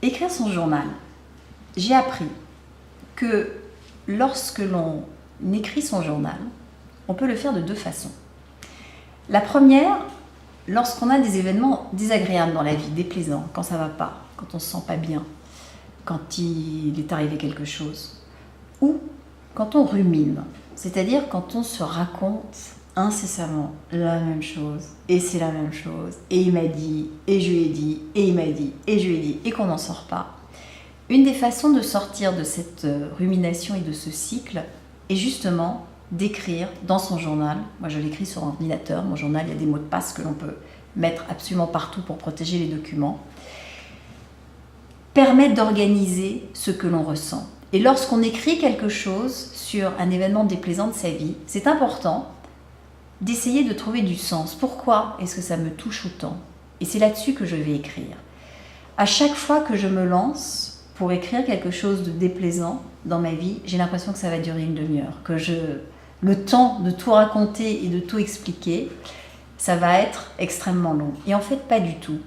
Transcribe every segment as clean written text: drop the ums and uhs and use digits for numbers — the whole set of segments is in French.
Écrire son journal. J'ai appris que lorsque l'on écrit son journal, on peut le faire de deux façons. La première, lorsqu'on a des événements désagréables dans la vie, déplaisants, quand ça ne va pas, quand on ne se sent pas bien, quand il est arrivé quelque chose, ou quand on rumine, c'est-à-dire quand on se raconte incessamment la même chose, et c'est la même chose, et il m'a dit, et je lui ai dit, et il m'a dit, et je lui ai dit, et qu'on n'en sort pas. Une des façons de sortir de cette rumination et de ce cycle est justement d'écrire dans son journal. Moi, je l'écris sur ordinateur. Mon journal, il y a des mots de passe que l'on peut mettre absolument partout pour protéger les documents. Permet d'organiser ce que l'on ressent. Et lorsqu'on écrit quelque chose sur un événement déplaisant de sa vie, c'est important d'essayer de trouver du sens. Pourquoi est-ce que ça me touche autant? Et c'est là-dessus que je vais écrire. À chaque fois que je me lance pour écrire quelque chose de déplaisant dans ma vie, j'ai l'impression que ça va durer une demi-heure, que le temps de tout raconter et de tout expliquer, ça va être extrêmement long. Et en fait, pas du tout.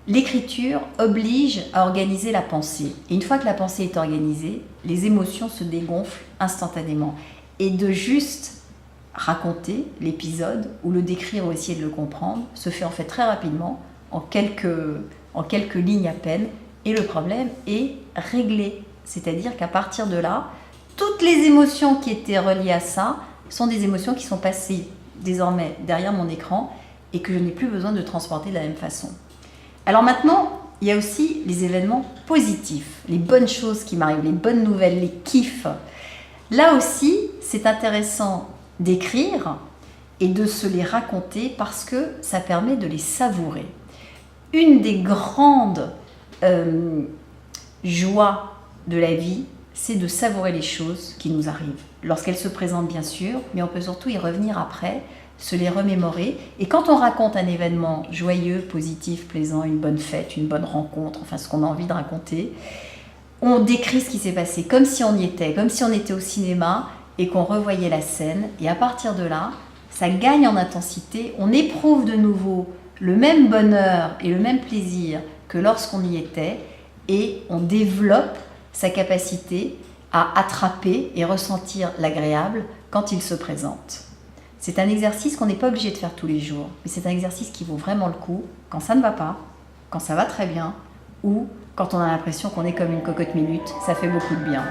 L'écriture oblige à organiser la pensée. Et une fois que la pensée est organisée, les émotions se dégonflent instantanément. Et de juste raconter l'épisode ou le décrire ou essayer de le comprendre se fait en fait très rapidement, en quelques lignes à peine, et le problème est réglé. C'est-à-dire qu'à partir de là, toutes les émotions qui étaient reliées à ça sont des émotions qui sont passées désormais derrière mon écran et que je n'ai plus besoin de transporter de la même façon. Alors maintenant, il y a aussi les événements positifs, les bonnes choses qui m'arrivent, les bonnes nouvelles, les kiffs. Là aussi, c'est intéressant d'écrire et de se les raconter parce que ça permet de les savourer. Une des grandes joies de la vie, c'est de savourer les choses qui nous arrivent. Lorsqu'elles se présentent bien sûr, mais on peut surtout y revenir après, se les remémorer. Et quand on raconte un événement joyeux, positif, plaisant, une bonne fête, une bonne rencontre, enfin ce qu'on a envie de raconter, on décrit ce qui s'est passé comme si on y était, comme si on était au cinéma et qu'on revoyait la scène. Et à partir de là, ça gagne en intensité. On éprouve de nouveau le même bonheur et le même plaisir que lorsqu'on y était et on développe sa capacité à attraper et ressentir l'agréable quand il se présente. C'est un exercice qu'on n'est pas obligé de faire tous les jours, mais c'est un exercice qui vaut vraiment le coup quand ça ne va pas, quand ça va très bien ou quand on a l'impression qu'on est comme une cocotte minute, ça fait beaucoup de bien.